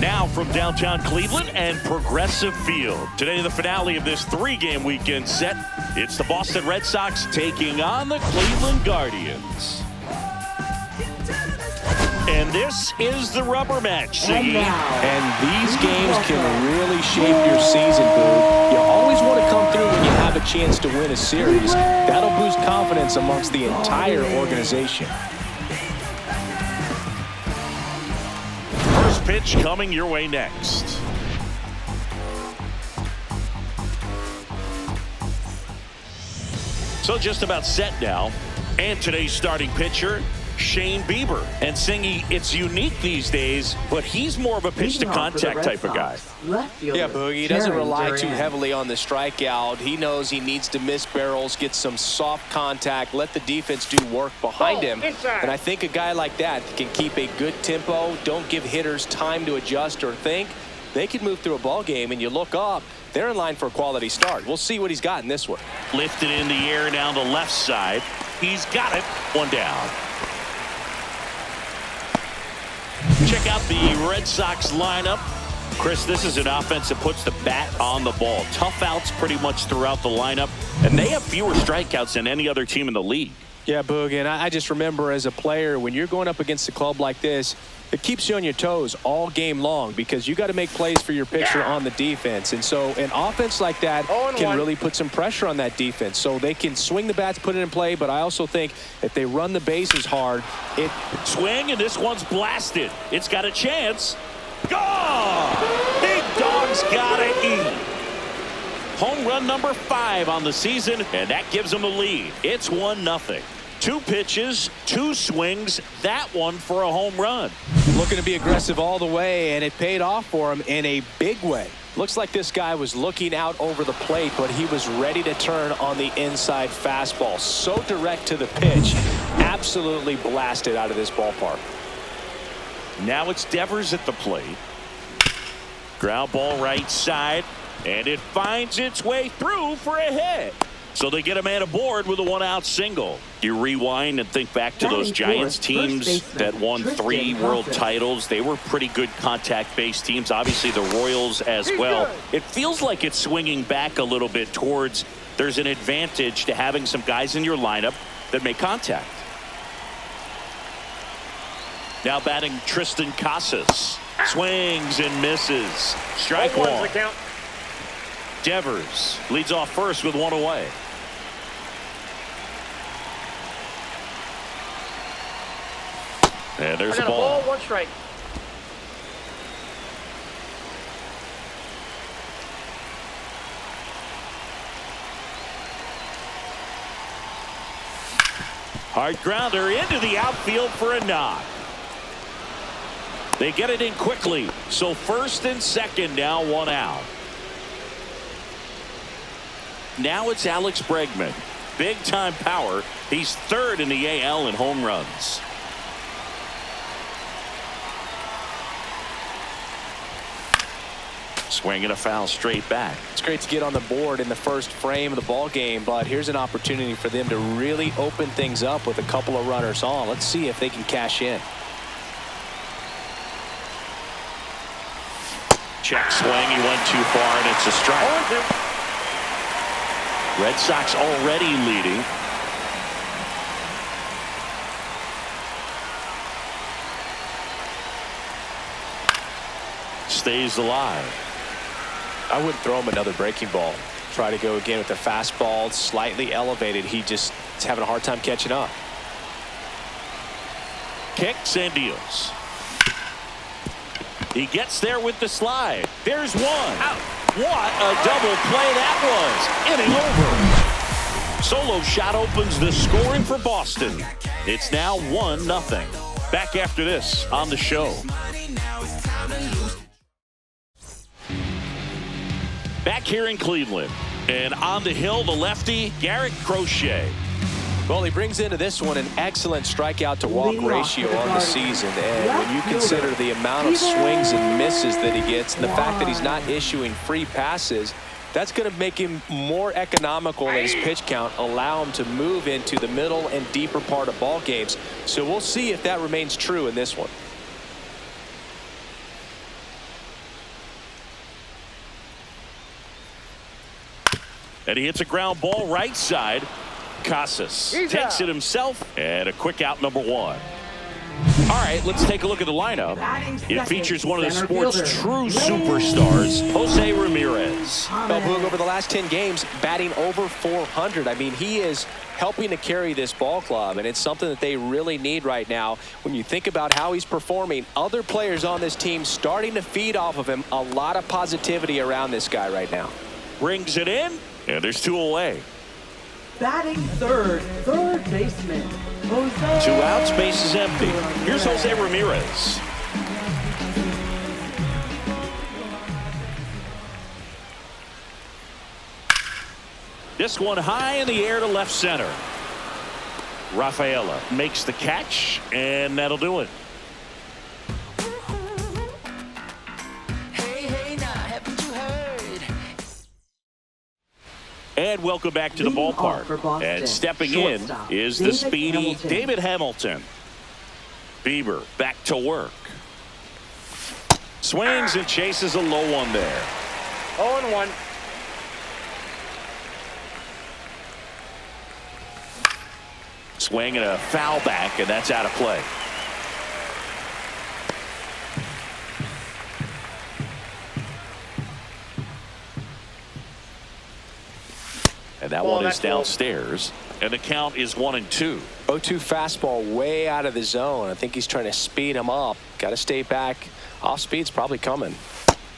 Now from downtown Cleveland and Progressive Field. Today, the finale of this 3-game weekend set. It's the Boston Red Sox taking on the Cleveland Guardians. And this is the rubber match, Siggy. And these games can really shape your season, Boo. You always want to come through when you have a chance to win a series. That'll boost confidence amongst the entire organization. First pitch coming your way next. So just about set now. And today's starting pitcher, Shane Bieber. And Singy, it's unique these days, but he's more of a pitch-to-contact type of guy. Yeah, Boogie, he doesn't rely too heavily on the strikeout. He knows he needs to miss barrels, get some soft contact, let the defense do work behind him. And I think a guy like that can keep a good tempo, don't give hitters time to adjust or think. They can move through a ball game, and you look up, they're in line for a quality start. We'll see what he's got in this one. Lifted in the air down the left side. He's got it. One down. Check out the Red Sox lineup. Chris, this is an offense that puts the bat on the ball. Tough outs pretty much throughout the lineup, and they have fewer strikeouts than any other team in the league. Yeah, Boog, and I just remember as a player, when you're going up against a club like this, it keeps you on your toes all game long because you got to make plays for your pitcher on the defense. And so an offense like that can really put some pressure on that defense. So they can swing the bats, put it in play, but I also think if they run the bases hard, it... Swing, and this one's blasted. It's got a chance. Gone! Big Dog's got to eat. Home run number 5 on the season, and that gives them the lead. It's 1-0. 2 pitches, 2 swings, that one for a home run. Looking to be aggressive all the way, and it paid off for him in a big way. Looks like this guy was looking out over the plate, but he was ready to turn on the inside fastball. So direct to the pitch, absolutely blasted out of this ballpark. Now it's Devers at the plate. Ground ball right side, and it finds its way through for a hit. So they get a man aboard with a 1-out single. You rewind and think back to those Giants teams that won 3 world titles. They were pretty good contact-based teams. Obviously, the Royals as well. It feels like it's swinging back a little bit towards there's an advantage to having some guys in your lineup that make contact. Now batting Tristan Casas. Swings and misses. Strike one. Devers leads off first with 1 away. And there's a ball. 1 strike. Hard grounder into the outfield for a knock. They get it in quickly. So first and second, now 1 out. Now it's Alex Bregman. Big time power. He's 3rd in the AL in home runs. Swinging a foul straight back. It's great to get on the board in the first frame of the ball game, but here's an opportunity for them to really open things up with a couple of runners on. Let's see if they can cash in. Check swing. He went too far, and it's a strike. Red Sox already leading. Stays alive. I wouldn't throw him another breaking ball. Try to go again with the fastball, slightly elevated. He just is having a hard time catching up. Kicks and deals. He gets there with the slide. There's one. Out. What a double play that was. Inning over. Solo shot opens the scoring for Boston. It's now 1-0. Back after this on the show. Back here in Cleveland. And on the hill, the lefty, Garrett Crochet. Well, he brings into this one an excellent strikeout to walk ratio on the season. And when you consider the amount of swings and misses that he gets and the fact that he's not issuing free passes, that's going to make him more economical in his pitch count, allow him to move into the middle and deeper part of ball games. So we'll see if that remains true in this one. And he hits a ground ball right side. Casas takes it himself, and a quick out, number 1. All right, let's take a look at the lineup. It features one of the sport's true superstars, Jose Ramirez. Well, Boog, over the last 10 games, batting over 400. I mean, he is helping to carry this ball club, and it's something that they really need right now. When you think about how he's performing, other players on this team starting to feed off of him. A lot of positivity around this guy right now. Brings it in, and there's 2 away. Batting third baseman, Jose. 2 outs, base is empty. Here's Jose Ramirez. This one high in the air to left center. Rafaela makes the catch, and that'll do it. And welcome back to the ballpark. And stepping in is the speedy David Hamilton. Bieber back to work. Swings and chases a low one there. 0-1. Swing and a foul back, and that's out of play. And that one is downstairs, and the count is 1-2. 0-2 fastball way out of the zone. I think he's trying to speed him up. Got to stay back. Off speed's probably coming.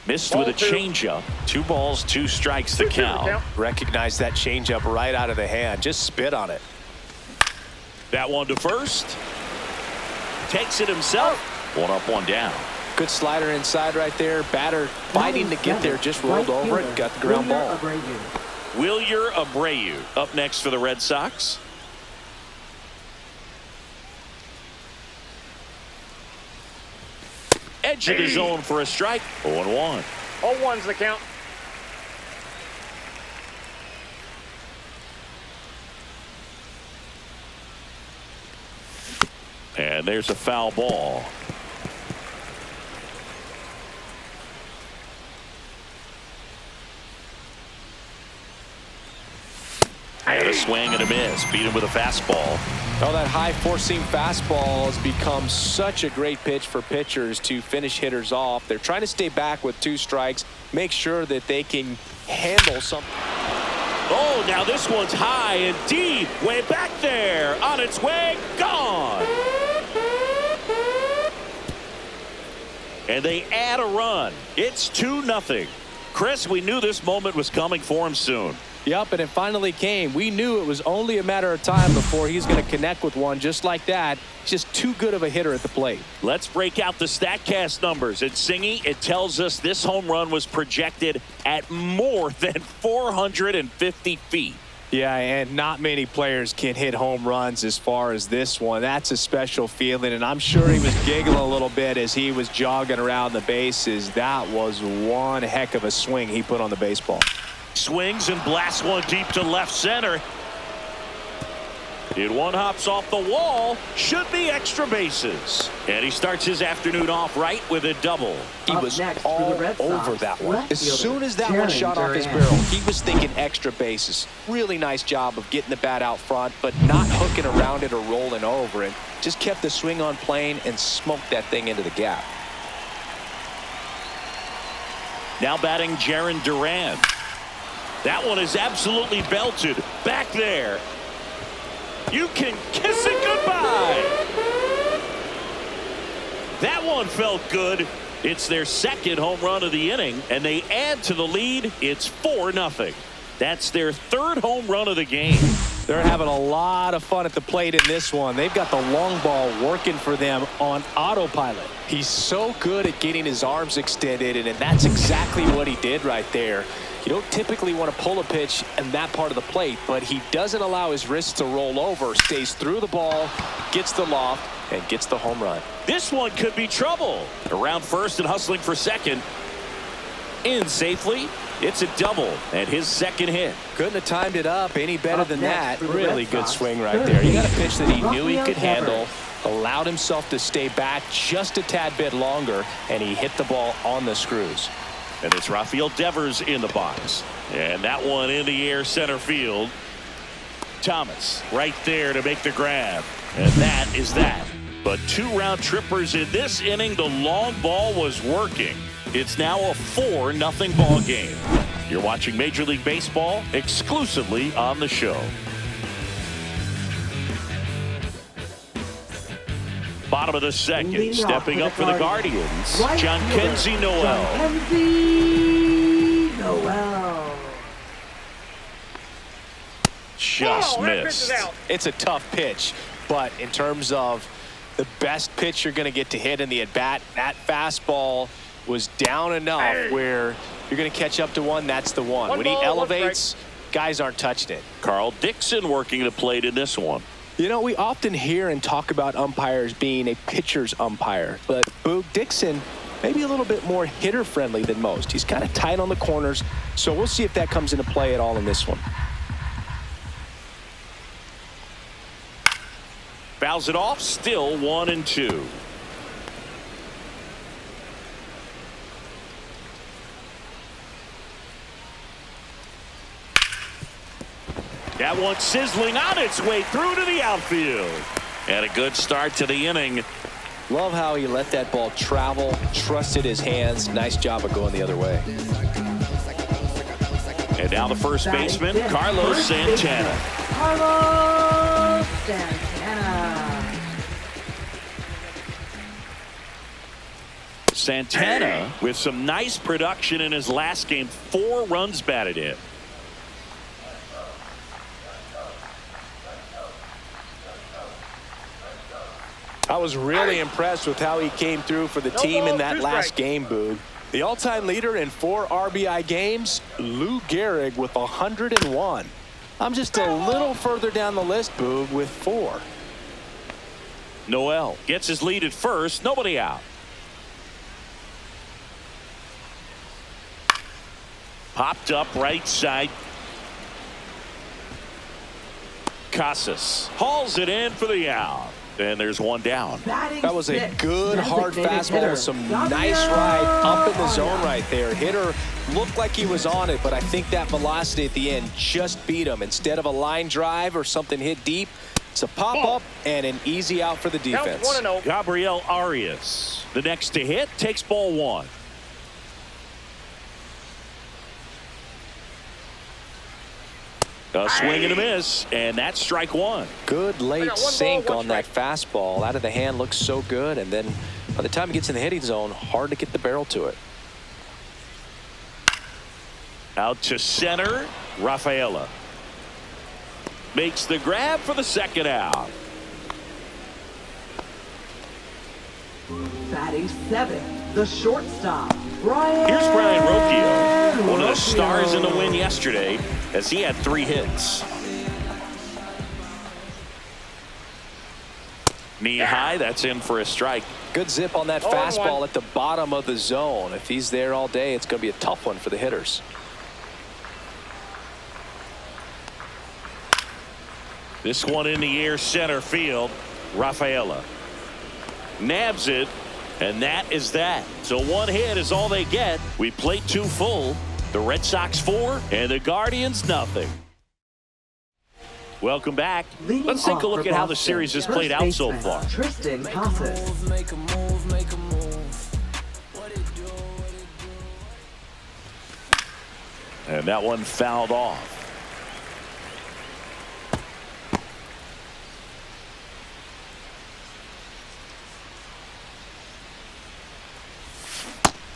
Missed with a changeup. 2 balls, 2 strikes to count. Recognize that changeup right out of the hand. Just spit on it. That one to first. Takes it himself. 1 up, 1 down. Good slider inside right there. Batter fighting to get there. Just rolled over it. Got the ground ball. Wilyer Abreu up next for the Red Sox. Edge of the zone for a strike. 0-1. 0-1's the count. And there's a foul ball. And a swing and a miss. Beat him with a fastball. Oh, that high four-seam fastball has become such a great pitch for pitchers to finish hitters off. They're trying to stay back with 2 strikes, make sure that they can handle something. Oh, now this one's high and deep. Way back there. On its way. Gone. And they add a run. It's 2-0. Chris, we knew this moment was coming for him soon. Yep, and it finally came. We knew it was only a matter of time before he's going to connect with one just like that. He's just too good of a hitter at the plate. Let's break out the StatCast numbers. At Singy, it tells us this home run was projected at more than 450 feet. Yeah, and not many players can hit home runs as far as this one. That's a special feeling, and I'm sure he was giggling a little bit as he was jogging around the bases. That was one heck of a swing he put on the baseball. Swings and blasts one deep to left center. And one hops off the wall. Should be extra bases. And he starts his afternoon off right with a double. He was all over that one. As soon as that one shot off his barrel, he was thinking extra bases. Really nice job of getting the bat out front, but not hooking around it or rolling over it. Just kept the swing on plane and smoked that thing into the gap. Now batting Jarren Duran. That one is absolutely belted. Back there. You can kiss it goodbye. That one felt good. It's their second home run of the inning, and they add to the lead. It's 4-0. That's their 3rd home run of the game. They're having a lot of fun at the plate in this one. They've got the long ball working for them on autopilot. He's so good at getting his arms extended, and that's exactly what he did right there. You don't typically want to pull a pitch in that part of the plate, but he doesn't allow his wrists to roll over, stays through the ball, gets the loft, and gets the home run. This one could be trouble. Around first and hustling for second. In safely. It's a double and his second hit. Couldn't have timed it up any better than that. Really good swing right there. He got a pitch that he knew he could handle, allowed himself to stay back just a tad bit longer, and he hit the ball on the screws. And it's Rafael Devers in the box. And that one in the air center field. Thomas right there to make the grab. And that is that. But 2 round trippers in this inning. The long ball was working. It's now a 4-0 ball game. You're watching Major League Baseball exclusively on the show. Bottom of the second, stepping up for the Guardians, Jhonkensy Noel. Jhonkensy Noel. Just missed. It's a tough pitch, but in terms of the best pitch you're going to get to hit in the at-bat, that fastball was down enough where you're going to catch up to one. That's the one. When he elevates, guys aren't touching it. Carl Dixon working the plate in this one. You know, we often hear and talk about umpires being a pitcher's umpire, but Boog Dixon maybe a little bit more hitter-friendly than most. He's kind of tight on the corners, so we'll see if that comes into play at all in this one. Fouls it off, still 1-2. That one sizzling on its way through to the outfield. And a good start to the inning. Love how he let that ball travel, trusted his hands. Nice job of going the other way. And now the first baseman, Carlos Santana. Carlos Santana. Santana with some nice production in his last game. 4 runs batted in. I was really impressed with how he came through for the team in that last game, Boog. The all-time leader in 4 RBI games, Lou Gehrig with 101. I'm just a little further down the list, Boog, with 4. Noel gets his lead at first. Nobody out. Popped up right side. Casas hauls it in for the out. And there's one down. That was a good hard fastball with some nice ride up in the zone right there. Hitter looked like he was on it, but I think that velocity at the end just beat him. Instead of a line drive or something hit deep, it's a pop-up and an easy out for the defense. Gabriel Arias, the next to hit, takes ball 1. A swing and a miss, and that's strike 1. Good late sink on that fastball. Out of the hand, looks so good, and then by the time it gets in the hitting zone, hard to get the barrel to it. Out to center, Rafaela makes the grab for the second out. Batting 7th, the shortstop, Brian. Here's Brian Rocchio, one of the stars in the win yesterday, as he had 3 hits. Knee high, that's in for a strike. Good zip on that fastball at the bottom of the zone. If he's there all day, it's going to be a tough one for the hitters. This one in the air center field. Rafaela nabs it, and that is that. So 1 hit is all they get. We played 2 full. The Red Sox 4 and the Guardians nothing. Welcome back. Let's take a look at how the series has played out so far. Tristan Casas. And that one fouled off.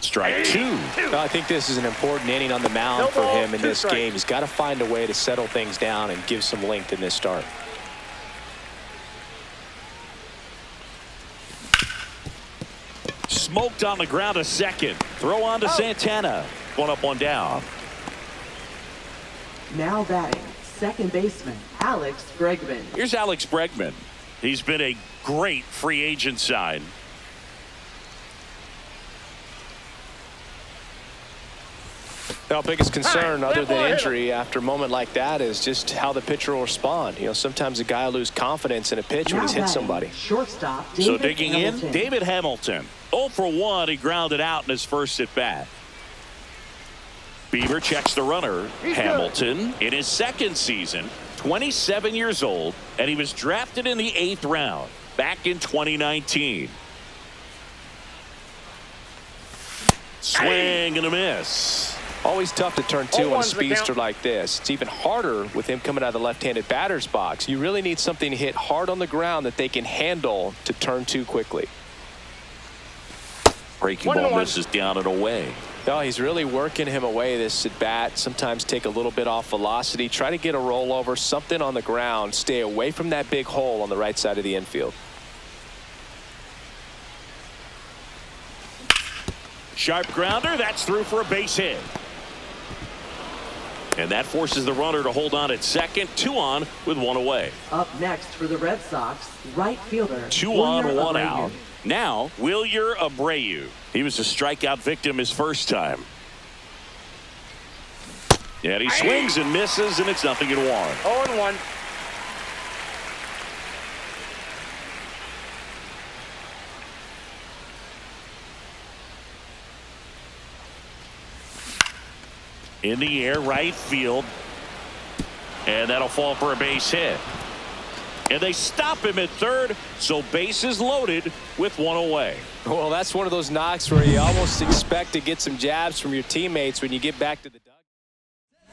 Strike 2. I think this is an important inning on the mound for him in this game. He's got to find a way to settle things down and give some length in this start. Smoked on the ground to second. Throw on to Santana. 1 up, 1 down. Now batting, second baseman, Alex Bregman. Here's Alex Bregman. He's been a great free agent sign. Our biggest concern, other than injury after a moment like that, is just how the pitcher will respond. You know, sometimes a guy will lose confidence in a pitch when he's hit somebody. Shortstop, so digging in, David Hamilton. 0 for 1. He grounded out in his first at bat. Bieber checks the runner. Hamilton in his second season, 27 years old, and he was drafted in the 8th round back in 2019. Swing and a miss. Always tough to turn two on a speedster like this. It's even harder with him coming out of the left-handed batter's box. You really need something to hit hard on the ground that they can handle to turn two quickly. Breaking ball misses down and away. No, he's really working him away this at bat. Sometimes take a little bit off velocity. Try to get a rollover, something on the ground. Stay away from that big hole on the right side of the infield. Sharp grounder. That's through for a base hit. And that forces the runner to hold on at second. 2 on with 1 away. Up next for the Red Sox, right fielder. 2 on, 1 out. Now, Wilyer Abreu. He was a strikeout victim his first time. And he swings and misses, and it's 0-1. 0-1. In the air, right field. And that'll fall for a base hit. And they stop him at third, so bases loaded with 1 away. Well, that's one of those knocks where you almost expect to get some jabs from your teammates when you get back to the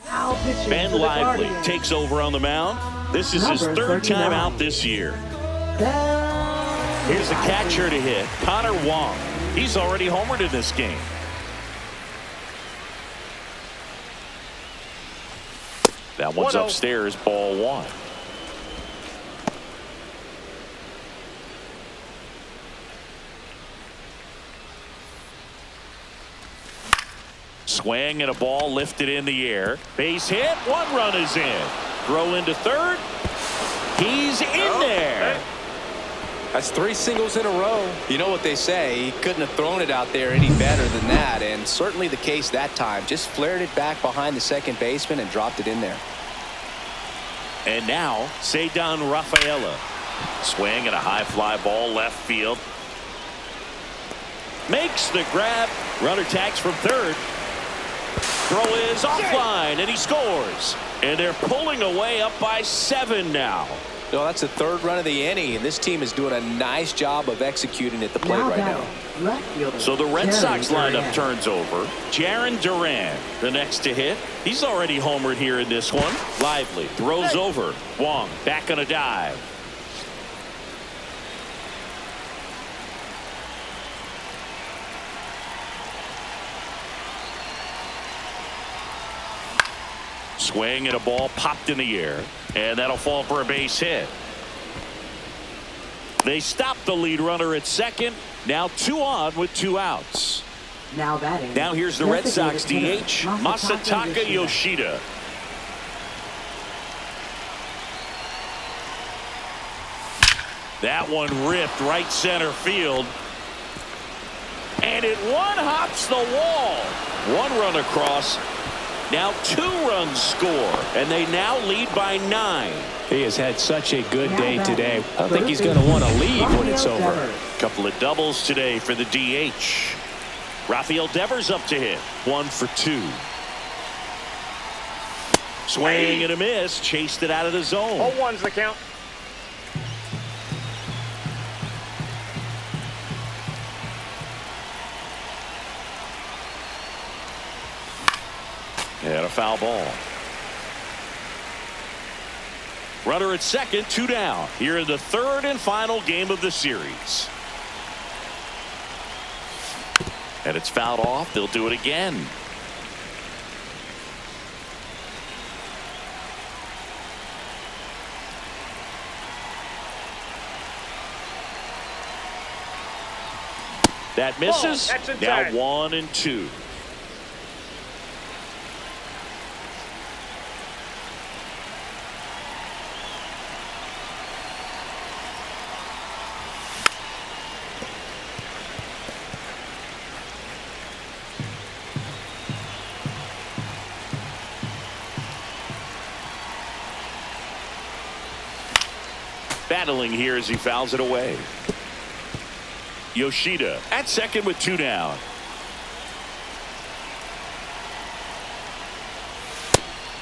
dugout. Ben Lively takes over on the mound. This is his 3rd time out this year. Here's the catcher to hit, Connor Wong. He's already homered in this game. That one's upstairs, ball 1. Swing and a ball lifted in the air. Base hit. 1 run is in. Throw into third. He's in there. That's 3 singles in a row. You know what they say. He couldn't have thrown it out there any better than that. And certainly the case that time. Just flared it back behind the second baseman and dropped it in there. And now, Ceddanne Rafaela. Swing and a high fly ball left field. Makes the grab. Runner tags from third. Throw is offline, and he scores. And they're pulling away up by 7 now. No, that's the 3rd run of the inning, and this team is doing a nice job of executing at the plate right now. So the Red Sox lineup turns over. Jarren Duran, the next to hit. He's already homered here in this one. Lively throws over. Wong back on a dive. Swing and a ball popped in the air, and that'll fall for a base hit. They stop the lead runner at second. Now 2 on with 2 outs. Now batting. Now here's the Red Sox DH, Masataka Yoshida. That one ripped right center field. And it one-hops the wall. 1 run across. Now 2 runs score, and they now lead by 9. He has had such a good day today. I don't think he's going to want to leave when it's over. A couple of doubles today for the DH. Rafael Devers up to hit. 1 for 2. Swing and a miss. Chased it out of the zone. 0-1's the count. And a foul ball. Runner at second, 2 down. Here in the 3rd and final game of the series. And it's fouled off. They'll do it again. That misses. Now 1-2. Battling here as he fouls it away. Yoshida at second with 2 down.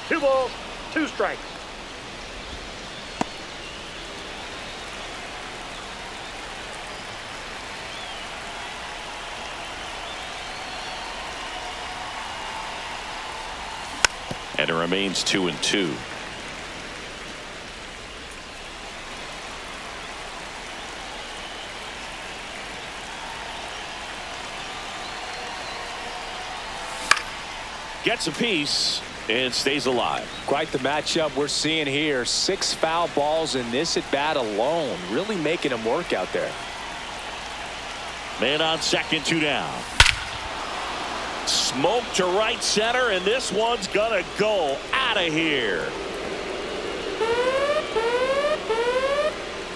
2 balls, 2 strikes. And it remains 2-2. Gets a piece and stays alive. Quite the matchup we're seeing here. 6 foul balls in this at bat alone, really making him work out there. Man on second, 2 down. Smoke to right center, and this one's gonna go out of here.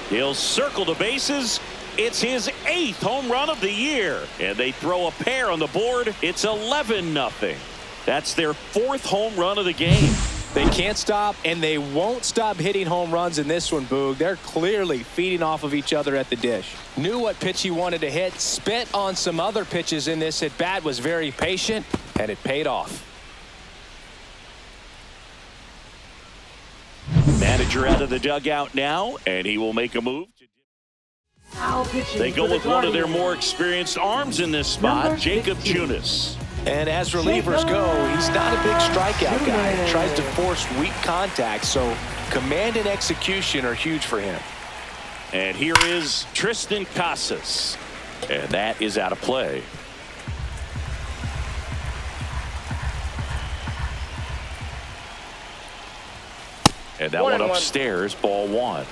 He'll circle the bases. It's his 8th home run of the year, and they throw a pair on the board. It's 11-0. That's their 4th home run of the game. They can't stop, and they won't stop hitting home runs in this one, Boog. They're clearly feeding off of each other at the dish. Knew what pitch he wanted to hit, spent on some other pitches in this at bat, was very patient, and it paid off. Manager out of the dugout now, and he will make a move. They go with one of their more experienced arms in this spot, Jacob Junis. And as relievers go, he's not a big strikeout guy. He tries to force weak contact, so command and execution are huge for him. And here is Tristan Casas, and that is out of play. And that one upstairs, ball 1.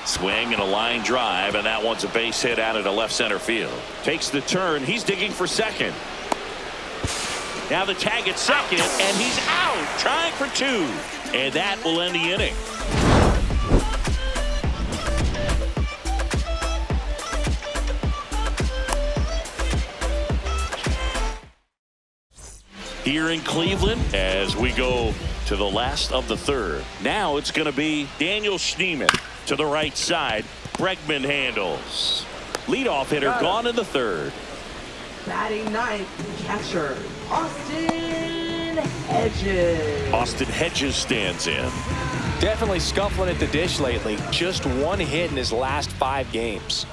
Swing and a line drive, and that one's a base hit out into left center field. Takes the turn. He's digging for second. Now the tag at second, and he's out, trying for 2. And that will end the inning. Here in Cleveland, as we go to the last of the 3rd. Now it's going to be Daniel Schneemann to the right side. Bregman handles. Leadoff hitter gone in the 3rd. Batting 9th, catcher Austin Hedges. Austin Hedges stands in. Definitely scuffling at the dish lately. Just 1 hit in his last 5 games.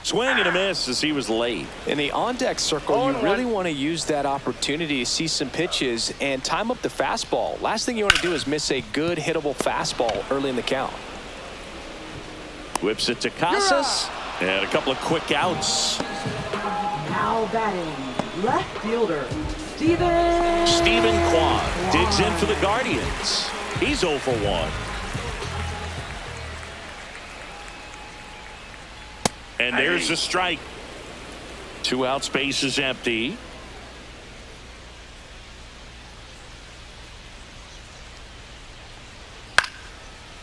Swing and a miss as he was late. In the on-deck circle, you really want to use that opportunity to see some pitches and time up the fastball. Last thing you want to do is miss a good hittable fastball early in the count. Whips it to Casas, and a couple of quick outs. Now batting, left fielder Steven Kwan digs in for the Guardians. He's 0 for 1. And there's a strike. 2 outs, base is empty.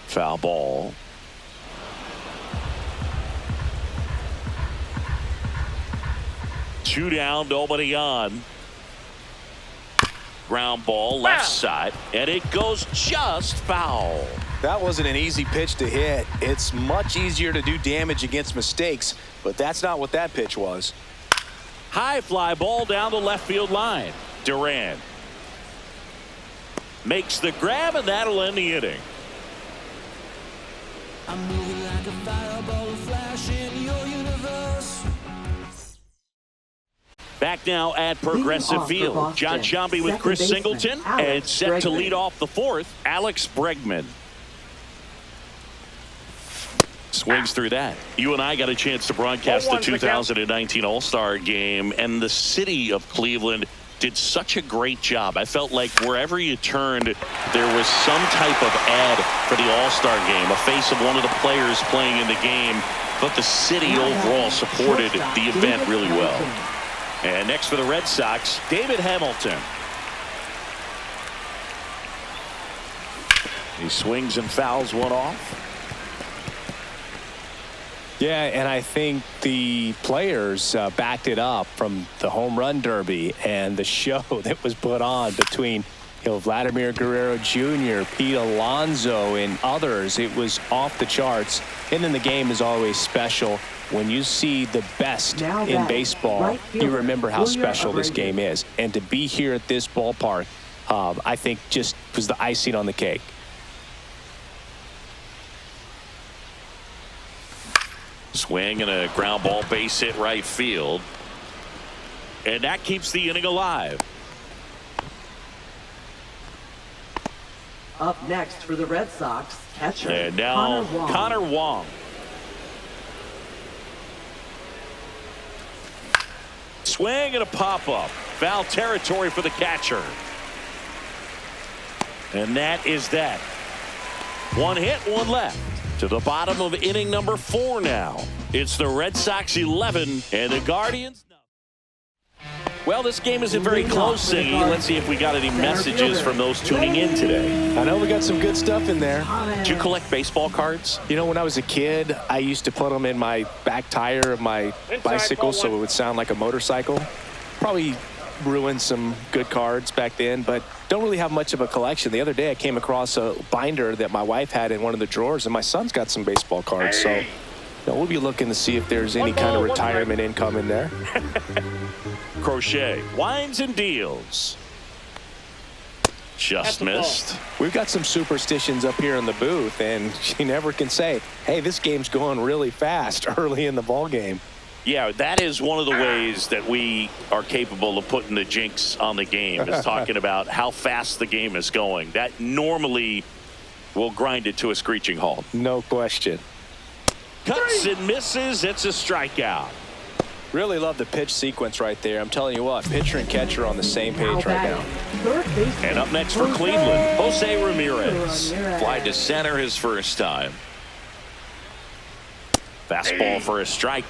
Foul ball. Two down, nobody on. Ground ball, left side, and it goes just foul. That wasn't an easy pitch to hit. It's much easier to do damage against mistakes, but that's not what that pitch was. High fly ball down the left field line. Duran makes the grab, and that'll end the inning. I'm moving like a fireball, a flash in your universe. Back now at Progressive Field. John Sciambi with Chris Singleton, and set to lead off the 4th, Alex Bregman. Swings through that. You and I got a chance to broadcast the 2019 All-Star Game, and the city of Cleveland did such a great job. I felt like wherever you turned, there was some type of ad for the All-Star Game, a face of one of the players playing in the game, but the city overall supported the event really well. And next for the Red Sox, David Hamilton. He swings and fouls one off. Yeah, and I think the players backed it up from the home run derby and the show that was put on between Vladimir Guerrero Jr., Pete Alonso, and others. It was off the charts. And then the game is always special. When you see the best in baseball, you remember how special this game is. And to be here at this ballpark, I think just was the icing on the cake. Swing and a ground ball, base hit right field. And that keeps the inning alive. Up next for the Red Sox, catcher And now Connor Wong. Swing and a pop-up. Foul territory for the catcher. And that is that. One hit, one left. To the bottom of inning number 4 now. It's the Red Sox 11 and the Guardians. Well, this game isn't very close, Siggy. Let's see if we got any messages from those tuning in today. I know we got some good stuff in there. Did you collect baseball cards? You know, when I was a kid, I used to put them in my back tire of my bicycle so it would sound like a motorcycle. Probably ruined some good cards back then, but don't really have much of a collection. The other day, I came across a binder that my wife had in one of the drawers, and my son's got some baseball cards. So, you know, we'll be looking to see if there's any kind of retirement income in there. Crochet winds and deals. Just missed. We've got some superstitions up here in the booth, and you never can say, hey, this game's going really fast early in the ball game. Yeah, that is one of the ways that we are capable of putting the jinx on the game, is talking about how fast the game is going. That normally will grind it to a screeching halt. No question. Cuts and misses. It's a strikeout. Really love the pitch sequence right there. I'm telling you what, pitcher and catcher on the same page right now. And up next for Cleveland, Jose Ramirez. Fly to center his first time. Fastball for a strike.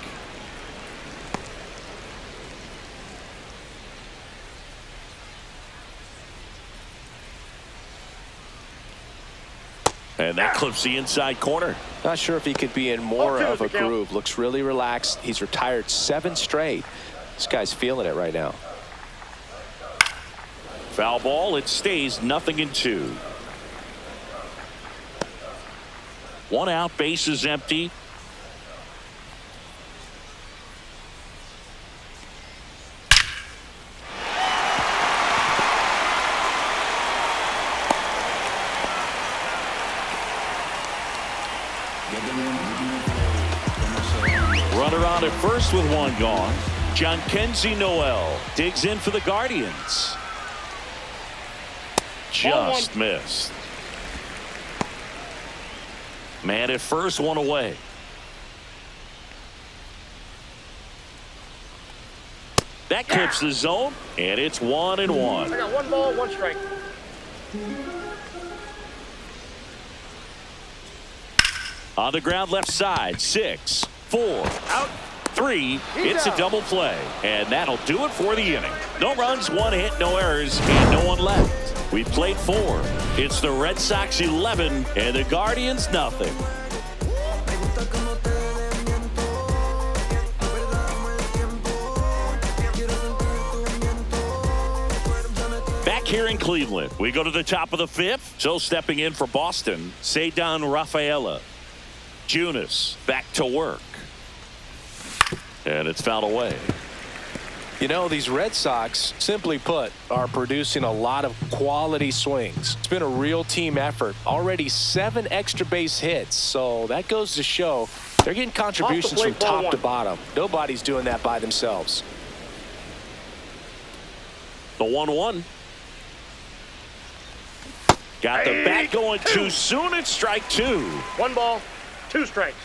And that clips the inside corner. Not sure if he could be in more of a groove. Looks really relaxed. He's retired 7 straight. This guy's feeling it right now. Foul ball. It stays 0-2. 1 out. Base is empty. Runner on at first with 1 gone. Jhonkensy Noel digs in for the Guardians. Just missed. Man at first, 1 away. That clips the zone, and it's 1-1. I got 1 ball, 1 strike. On the ground left side, 6, 4, out, 3. It's a double play, and that'll do it for the inning. No runs, 1 hit, no errors, and no one left. We played 4. It's the Red Sox 11 and the Guardians 0. Back here in Cleveland, we go to the top of the 5th. So stepping in for Boston, Cedar Rafaela. Junis back to work. And it's fouled away. You know, these Red Sox, simply put, are producing a lot of quality swings. It's been a real team effort. Already 7 extra base hits. So that goes to show they're getting contributions from top to bottom. Nobody's doing that by themselves. The 1-1. Got the bat going too soon. It's strike 2. 1 ball, 2 strikes.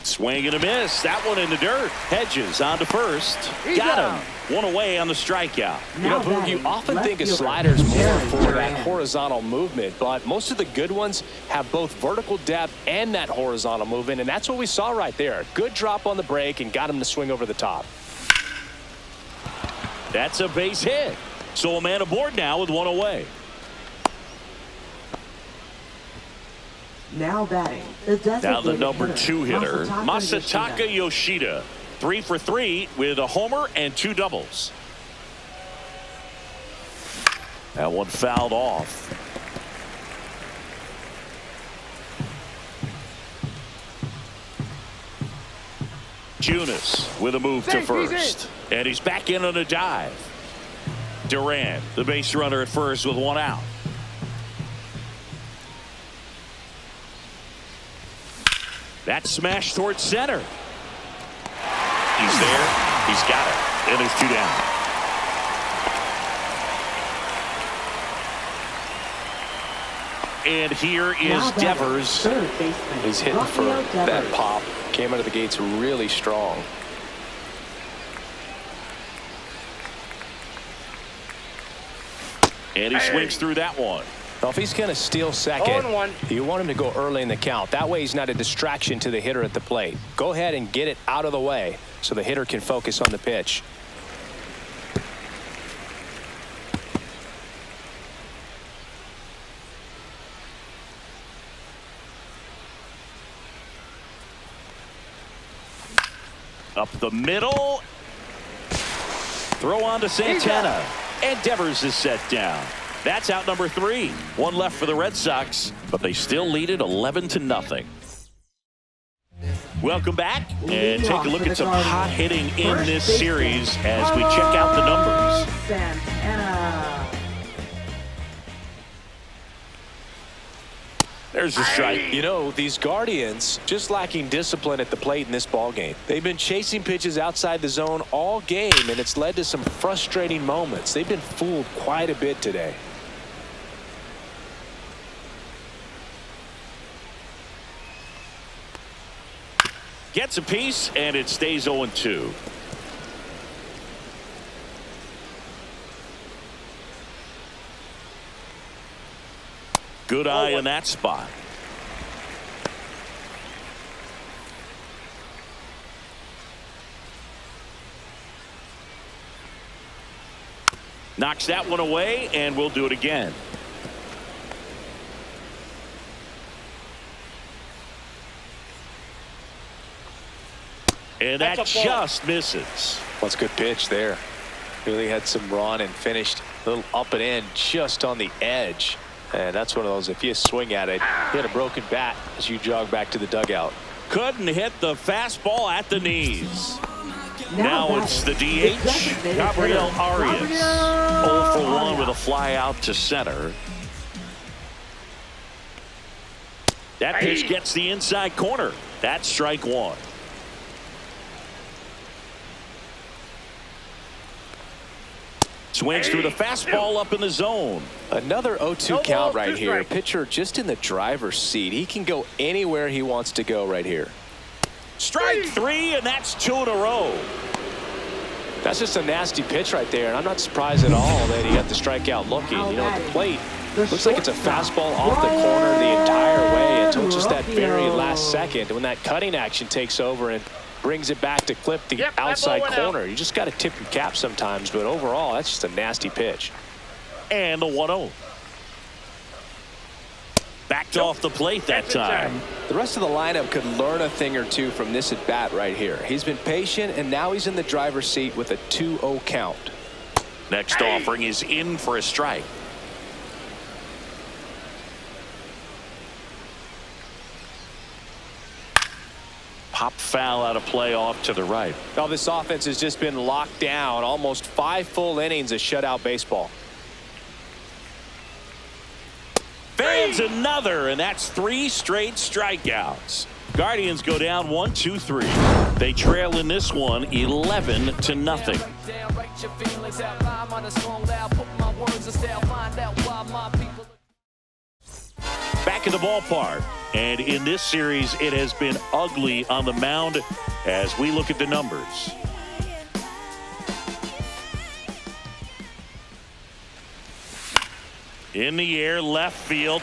Swing and a miss. That one in the dirt. Hedges on to first. Got him. 1 away on the strikeout. You know, Boog, you often think of sliders more for that horizontal movement, but most of the good ones have both vertical depth and that horizontal movement, and that's what we saw right there. Good drop on the break and got him to swing over the top. That's a base hit. So a man aboard now with 1 away. Now batting, Now the number 2 hitter, Masataka Yoshida. 3 for 3 with a homer and 2 doubles. That one fouled off. Junis with a move to first. And he's back in on a dive. Duran, the base runner at first with 1 out. That smash towards center. He's there. He's got it. And there's 2 down. And here is Devers. He's hitting for that pop. Came out of the gates really strong. And he swings through that one. Well, if he's going to steal second, you want him to go early in the count. That way he's not a distraction to the hitter at the plate. Go ahead and get it out of the way so the hitter can focus on the pitch. Up the middle. Throw on to Santana. And Devers is set down. That's out number 3. 1 left for the Red Sox, but they still lead it 11-0. Welcome back and take a look at some hot hitting in this series as we check out the numbers. Santana. There's a strike. You know, these Guardians just lacking discipline at the plate in this ball game. They've been chasing pitches outside the zone all game, and it's led to some frustrating moments. They've been fooled quite a bit today. Gets a piece, and it stays 0-2. Good eye in that spot. Knocks that one away, and we'll do it again. And that just misses. That's a good pitch there. Really had some run and finished a little up and in just on the edge. And that's one of those, if you swing at it, hit a broken bat as you jog back to the dugout. Couldn't hit the fastball at the knees. Now it's the DH, Gabriel Arias. 0 for 1 with a fly out to center. That pitch gets the inside corner. That's strike 1. Swings through the fastball up in the zone. Another 0-2 count right here. Pitcher just in the driver's seat. He can go anywhere he wants to go right here. Strike 3, and that's 2 in a row. That's just a nasty pitch right there, and I'm not surprised at all that he got the strikeout looking. You know, at the plate, looks like it's a fastball off the corner the entire way until just that very last second when that cutting action takes over and brings it back to clip the outside corner. You just got to tip your cap sometimes, but overall, that's just a nasty pitch. And the 1-0. Backed off the plate that time. The rest of the lineup could learn a thing or two from this at bat right here. He's been patient, and now he's in the driver's seat with a 2-0 count. Next offering is in for a strike. Pop foul out of play off to the right. Now this offense has just been locked down. Almost 5 full innings of shutout baseball. Fans another, and that's 3 straight strikeouts. Guardians go down 1-2-3. They trail in this one 11-0. Back in the ballpark, and in this series it has been ugly on the mound as we look at the numbers. In the air, left field.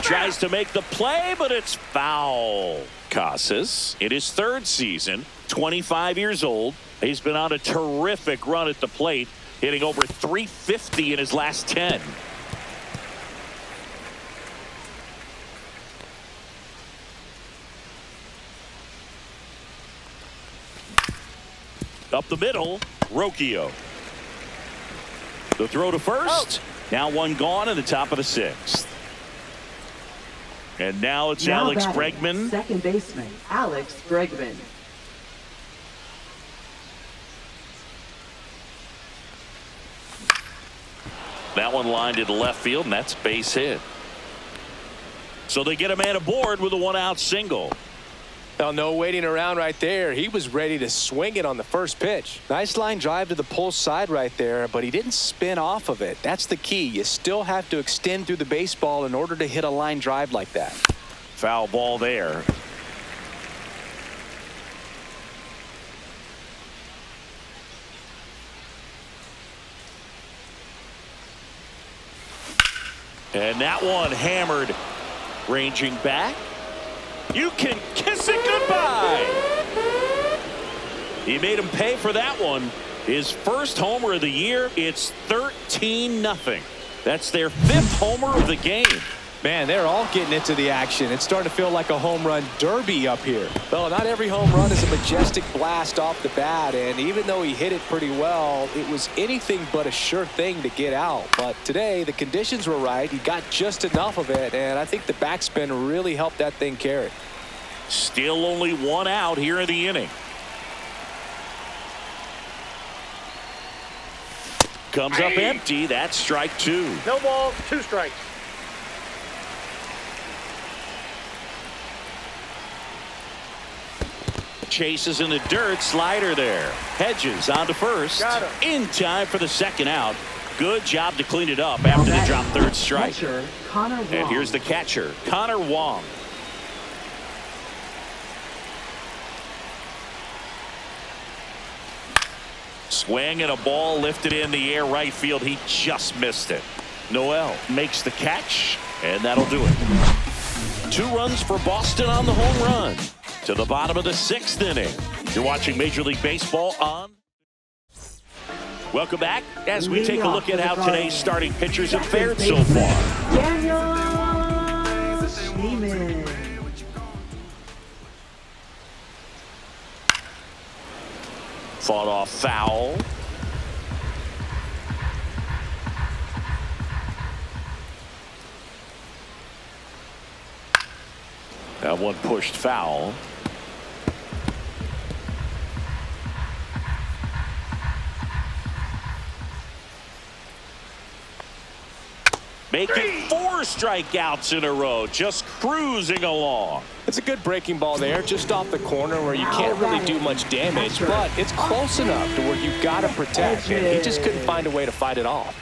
Tries to make the play, but it's foul. Casas, in his 3rd season, 25 years old. He's been on a terrific run at the plate, hitting over .350 in his last 10. Up the middle, Rocchio. The throw to first. Now one gone in the top of the 6th. And now it's Alex Bregman. Second baseman, Alex Bregman. That one lined into left field, and that's base hit. So they get a man aboard with a 1-out single. Well, no waiting around right there. He was ready to swing it on the first pitch. Nice line drive to the pull side right there, but he didn't spin off of it. That's the key. You still have to extend through the baseball in order to hit a line drive like that. Foul ball there. And that one hammered, ranging back. You can kiss it goodbye. He made him pay for that one. His first homer of the year. It's 13-0. That's their 5th homer of the game. Man, they're all getting into the action. It's starting to feel like a home run derby up here. Well, not every home run is a majestic blast off the bat, and even though he hit it pretty well, it was anything but a sure thing to get out. But today, the conditions were right. He got just enough of it, and I think the backspin really helped that thing carry. Still only 1 out here in the inning. Comes up empty. That's strike 2. No balls, 2 strikes. Chases in the dirt. Slider there. Hedges on to first. Got him. In time for the 2nd out. Good job to clean it up after the drop 3rd strike. Catcher, Connor Wong. And here's the catcher, Connor Wong. Swing and a ball lifted in the air right field. He just missed it. Noel makes the catch, and that'll do it. 2 runs for Boston on the home run. To the bottom of the 6th inning. You're watching Major League Baseball on. Welcome back as we take a look at how today's starting pitchers have fared so far. Daniel Schneeman. Fought off foul. That one pushed foul. Making 4 strikeouts in a row, just cruising along. It's a good breaking ball there, just off the corner where you can't really do much damage, but it's close enough to where you've got to protect, and he just couldn't find a way to fight it off.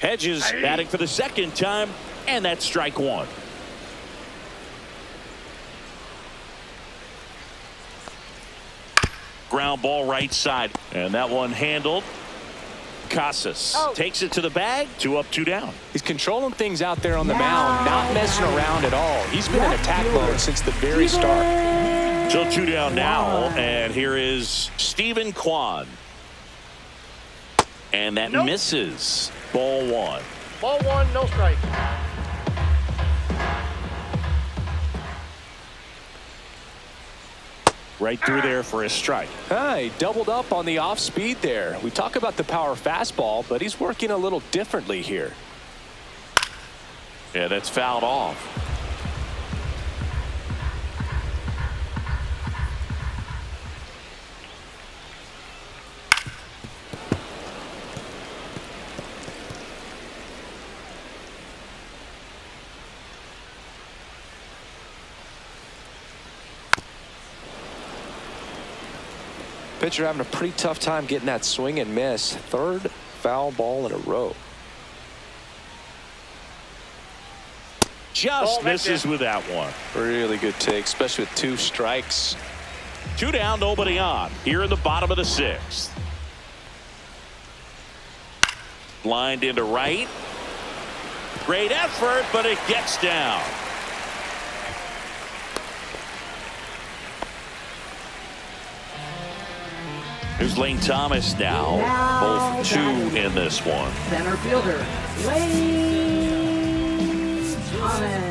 Hedges batting for the 2nd time, and that's strike 1. Ground ball right side, and that one handled. Casas takes it to the bag. 2 up, 2 down. He's controlling things out there on the mound, not messing around at all. He's been in attack mode since the very start. So 2 down now, and here is Stephen Kwan. And that misses. Ball 1. Ball 1, no strike. Right through there for a strike. He doubled up on the off speed there. We talk about the power fastball, but he's working a little differently here. Yeah, that's fouled off. Pitcher having a pretty tough time getting that swing and miss. 3rd foul ball in a row. Just misses with that one. Really good take, especially with 2 strikes. 2 down, nobody on. Here in the bottom of the 6th. Lined into right. Great effort, but it gets down. Here's Lane Thomas now. Both 2 in this one. Center fielder, Lane Thomas.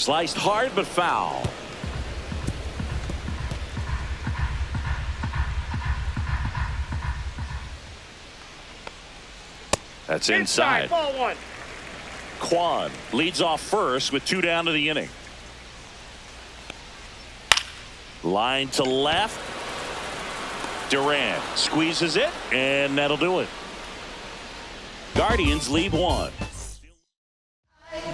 Sliced hard but foul. That's inside. Ball one. Quan leads off first with 2 down to the inning. Line to left. Durant squeezes it, and that'll do it. Guardians lead 1.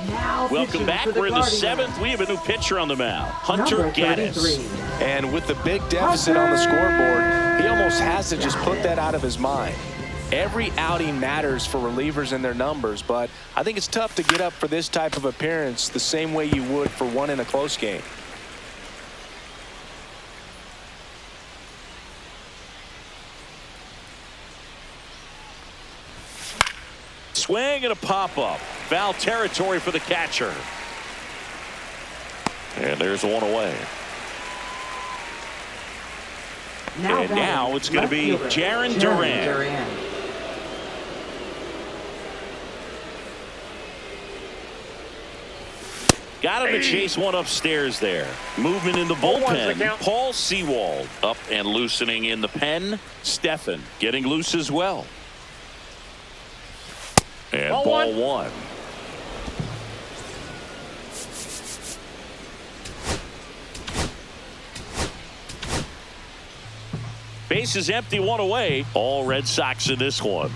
Now Welcome back. We're in the Guardians. 7th. We have a new pitcher on the mound, Hunter Number Gaddis. 33. And with the big deficit on the scoreboard, he almost has to just put that out of his mind. Every outing matters for relievers and their numbers, but I think it's tough to get up for this type of appearance the same way you would for one in a close game. Swing and a pop-up. Foul territory for the catcher. And there's one away. And now it's going to be Jaron Durant. Got him to chase one upstairs there. Movement in the bullpen. Paul Sewald up and loosening in the pen. Stephan getting loose as well. And ball one. Base is empty, one away. All Red Sox in this one.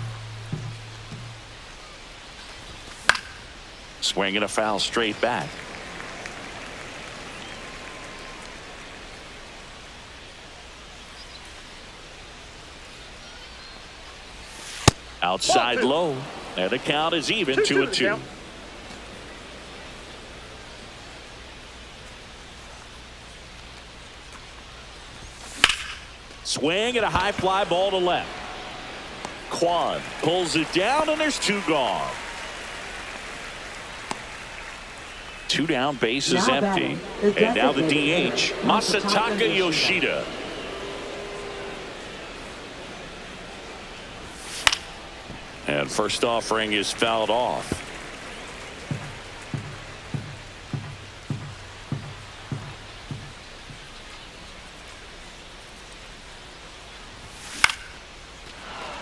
Swinging a foul straight back. Outside low. And the count is even 2-2. Swing and a high fly ball to left. Quan pulls it down, and there's 2 gone. 2 down, base is empty. And now the DH, Masataka Yoshida. And first offering is fouled off.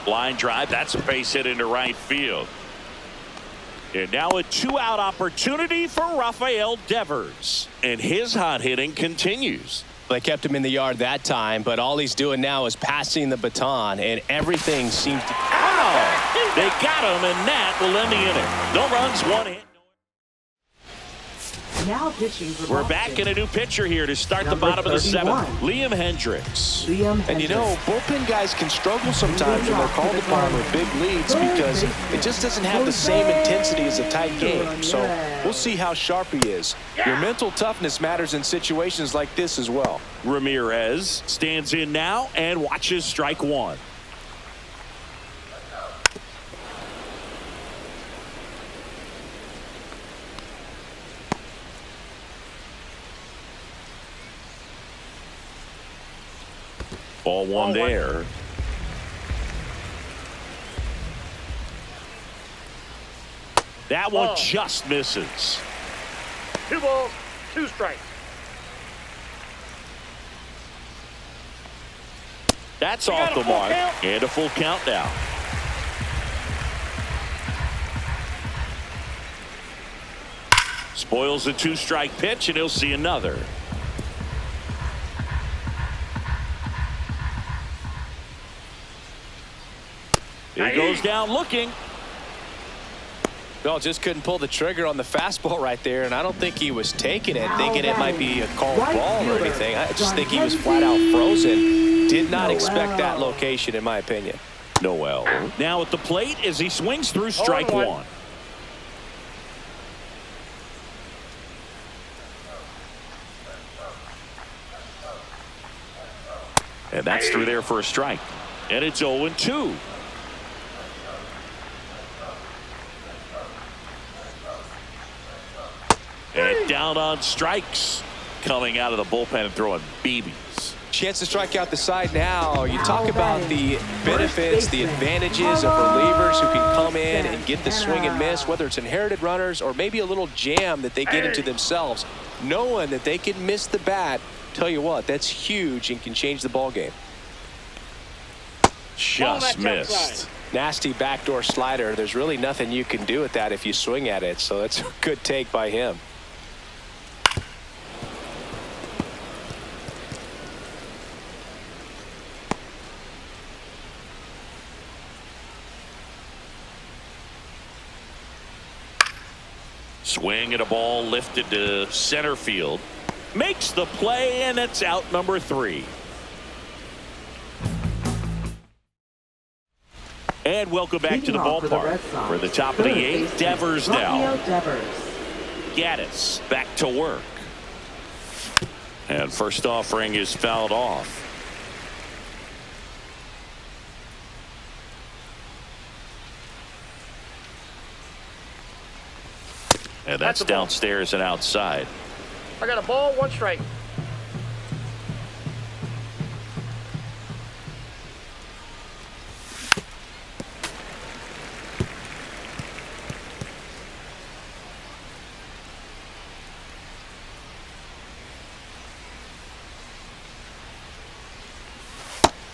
Line drive, that's a base hit into right field. And now a 2-out opportunity for Rafael Devers. And his hot hitting continues. They kept him in the yard that time, but all he's doing now is passing the baton, and everything seems to... Oh! They got him, and that will end the inning. No runs, 1 hit. Now pitching for We're Boston. back in a new pitcher here to start Number the bottom of the 31. 7th. Liam Hendricks. And you know, bullpen guys can struggle sometimes when they're called upon with big leads because it just doesn't have the same intensity as a tight game. So we'll see how sharp he is. Your mental toughness matters in situations like this as well. Ramirez stands in now and watches strike 1. Ball one there. That one just misses. 2 balls, 2 strikes. That's off the mark. And a full count now. Spoils the 2-strike pitch, and he'll see another. He goes down looking. Well, just couldn't pull the trigger on the fastball right there, and I don't think he was taking it, thinking it might be a called ball or anything. I just think he was flat out frozen. Did not expect that location, in my opinion. Noel now at the plate as he swings through strike 1. And that's through there for a strike. And it's 0-2. And down on strikes, coming out of the bullpen and throwing BBs. Chance to strike out the side now. You talk about the benefits, the advantages of relievers who can come in and get the swing and miss, whether it's inherited runners or maybe a little jam that they get into themselves. Knowing that they can miss the bat, tell you what, that's huge and can change the ball game. Just missed. Nasty backdoor slider. There's really nothing you can do with that if you swing at it, so that's a good take by him. Swing at a ball lifted to center field. Makes the play, and it's out number 3. And welcome back to the ballpark. For the top of the 8th, Devers now. Gaddis back to work. And first offering is fouled off. And that's downstairs and outside. I got a ball, 1 strike.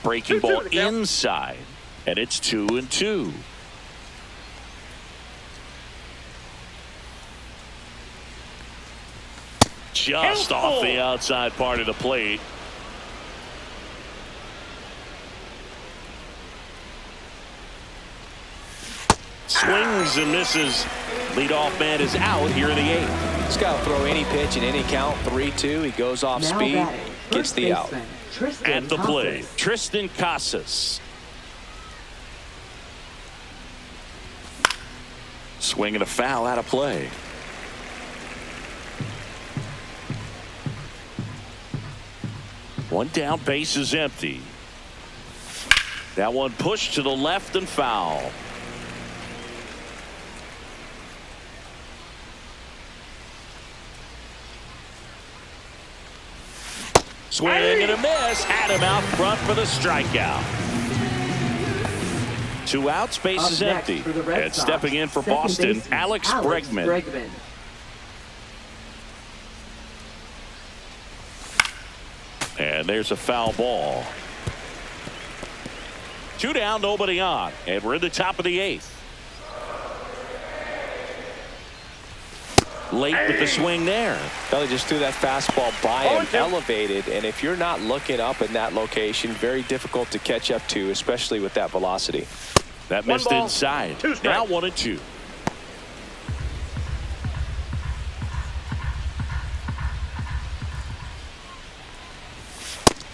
Breaking ball inside, and it's 2-2. Just off the outside part of the plate. Swings and misses. Leadoff man is out here in the 8th. He's got to throw any pitch in any count. 3-2. He goes off speed, gets the out. At the plate, Tristan Casas. Swinging a foul out of play. One down, base is empty. That one pushed to the left and foul. Swing and a miss. Had him out front for the strikeout. 2 outs, base is empty. And stepping in for Boston, Alex Bregman. And there's a foul ball. 2 down, nobody on. And we're in the top of the 8th. Late with the swing there. Belly just threw that fastball by him, elevated, and if you're not looking up in that location, very difficult to catch up to, especially with that velocity. That missed inside. Now 1-2.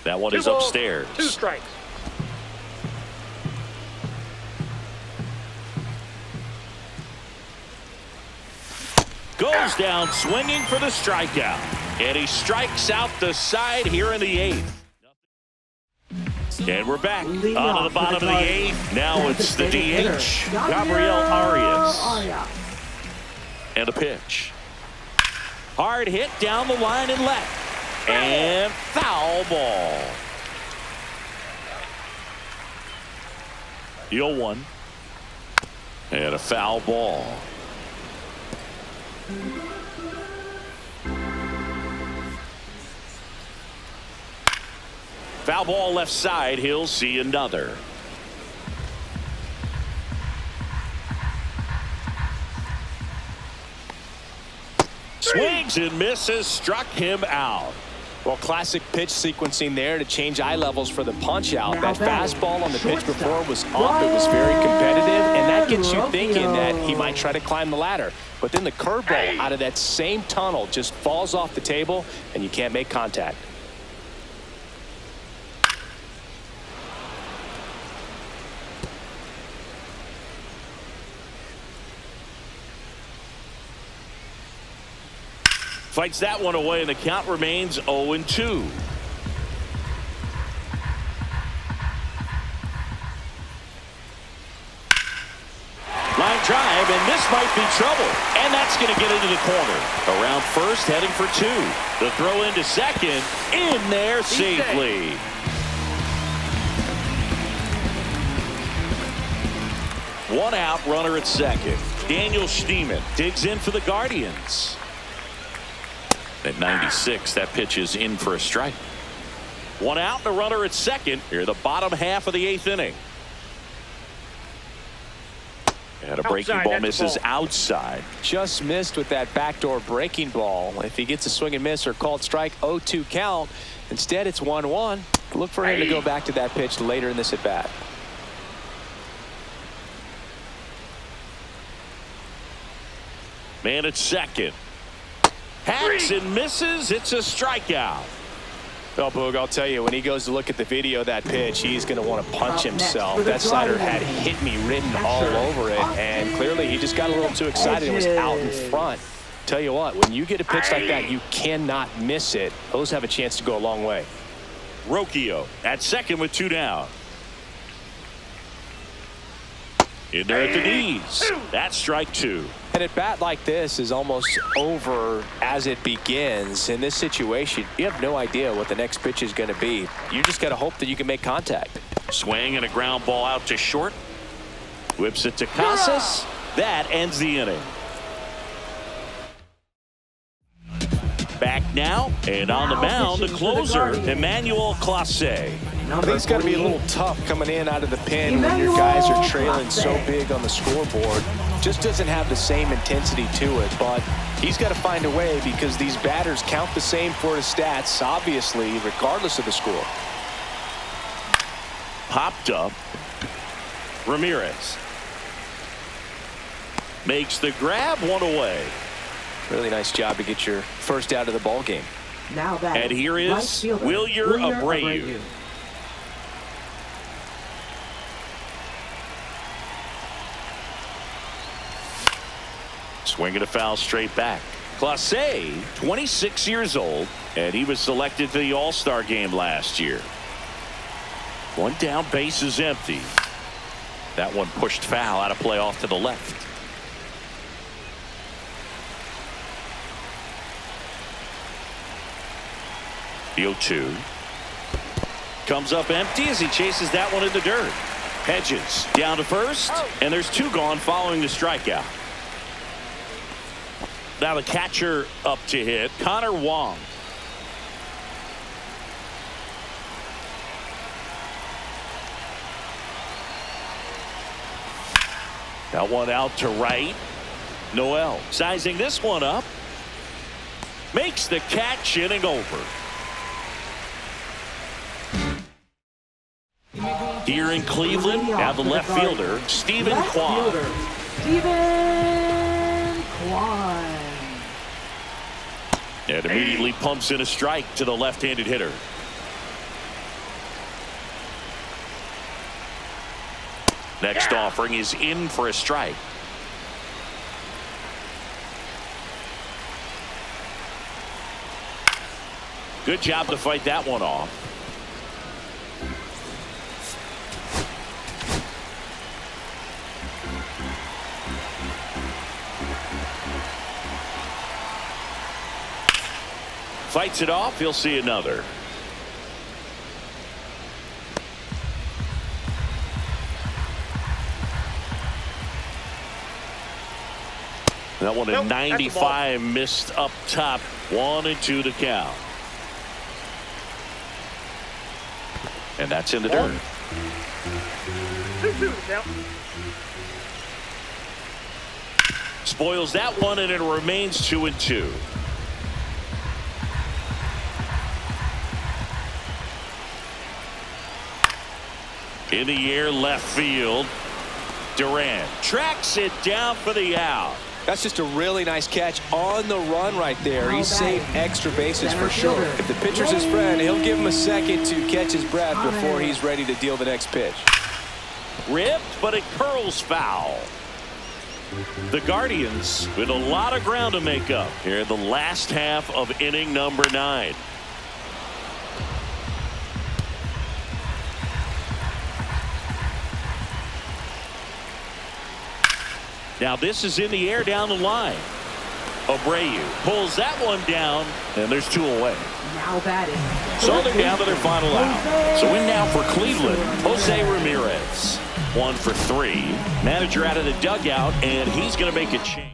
That one is upstairs. 2 strikes. Goes down swinging for the strikeout. And he strikes out the side here in the 8th. And we're back on to the bottom of the 8th. Now it's the DH, Gabriel Arias. And a pitch. Hard hit down the line and left. And foul ball. 0-1. And a foul ball. Foul ball left side. He'll see another. Swings and misses. Struck him out. Well, classic pitch sequencing there to change eye levels for the punch out. That fastball on the pitch before was up. It was very competitive, and that gets you thinking that he might try to climb the ladder. But then the curveball out of that same tunnel just falls off the table, and you can't make contact. Fights that one away, and the count remains 0-2. Line drive, and this might be trouble. And that's going to get into the corner. Around first, heading for two. The throw into second, in there safely. One out, runner at second. Daniel Schneemann digs in for the Guardians. At 96, that pitch is in for a strike. One out and a runner at second. Here, the bottom half of the eighth inning. And a breaking ball misses outside. Just missed with that backdoor breaking ball. If he gets a swing and miss or called strike, 0-2 count. Instead, it's 1-1. Look for him to go back to that pitch later in this at bat. Man at second. Hacks and misses. It's a strikeout. Well, Boog, I'll tell you, when he goes to look at the video of that pitch, he's going to want to punch himself. That slider had "hit me" written all over it, and clearly he just got a little too excited and was out in front. Tell you what, when you get a pitch like that, you cannot miss it. Those have a chance to go a long way. Rocchio at second with two down. In there at the knees. That's strike two. And at bat like this is almost over as it begins. In this situation, you have no idea what the next pitch is going to be. You just got to hope that you can make contact. Swing and a ground ball out to short. Whips it to Casas. That ends the inning. Back now, and on the mound, the closer, Emmanuel Clase. I think it's got to be a little tough coming in out of the pen when your guys are trailing so big on the scoreboard. Just doesn't have the same intensity to it, but he's got to find a way because these batters count the same for his stats, obviously, regardless of the score. Popped up. Ramirez makes the grab, one away. Really nice job to get your first out of the ball game. Now that and here is Wilyer Abreu. Swinging a foul straight back. Clase, 26 years old, and he was selected to the All-Star game last year. One down, base is empty. That one pushed foul, out of play off to the left. The 0-2 comes up empty as he chases that one in the dirt. Hedges down to first, and there's two gone following the strikeout. Now the catcher up to hit, Connor Wong. That one out to right. Noel sizing this one up. Makes the catch, inning over. Here in Cleveland, now the left fielder, Stephen Kwan. Stephen Kwan. And immediately pumps in a strike to the left-handed hitter. Next offering is in for a strike. Good job to fight that one off. Fights it off. He'll see another. That one at 95 missed up top. 1-2 to count. And that's in the dirt. 2-2 count. Spoils that one, and it remains 2-2. In the air, left field. Durant tracks it down for the out. That's just a really nice catch on the run right there. He saved extra bases for sure. If the pitcher's his friend, he'll give him a second to catch his breath before he's ready to deal the next pitch. Ripped, but it curls foul. The Guardians with a lot of ground to make up here in the last half of inning number 9. Now this is in the air down the line. Abreu pulls that one down, and there's 2 away. Now batting. So they're down to their final out. So in now for Cleveland, Jose Ramirez. 1 for 3. Manager out of the dugout, and he's going to make a change.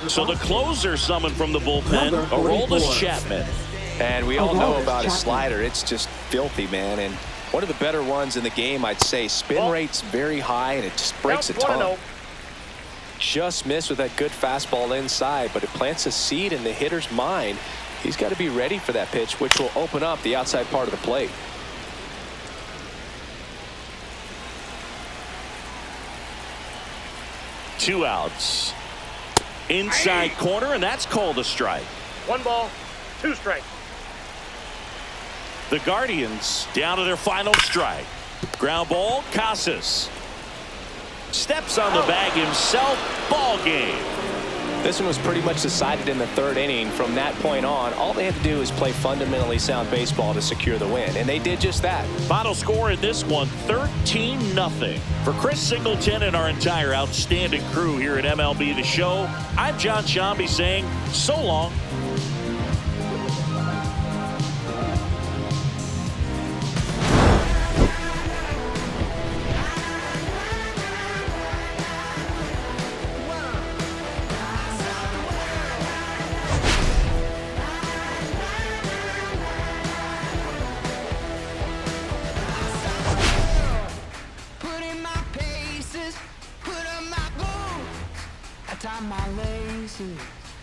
So the closer summoned from the bullpen, Aroldis Chapman. And we all know about his slider. It's just filthy, man. And one of the better ones in the game, I'd say. Spin rate's very high, and it just breaks a ton. Just missed with that good fastball inside, but it plants a seed in the hitter's mind. He's got to be ready for that pitch, which will open up the outside part of the plate. Two outs. Inside corner, and that's called a strike. 1 ball, 2 strikes. The Guardians down to their final strike. Ground ball, Casas. Steps on the bag himself. Ball game. This one was pretty much decided in the 3rd inning. From that point on, all they had to do is play fundamentally sound baseball to secure the win, and they did just that. Final score in this one, 13-0. For Chris Singleton and our entire outstanding crew here at MLB The Show, I'm John Shambi saying so long. Tie my laces,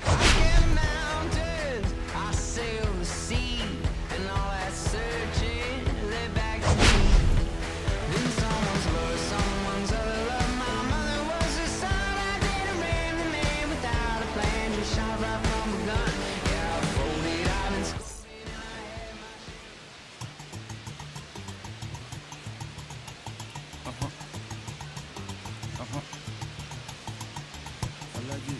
I scale mountains, I sail the sea, and all that searching led back to me. Then someone's love, someone's other love. My mother was a son, I didn't ran the man without a plan. Just shot right from a gun. Yeah, I folded out and scored, and I had my. I love you.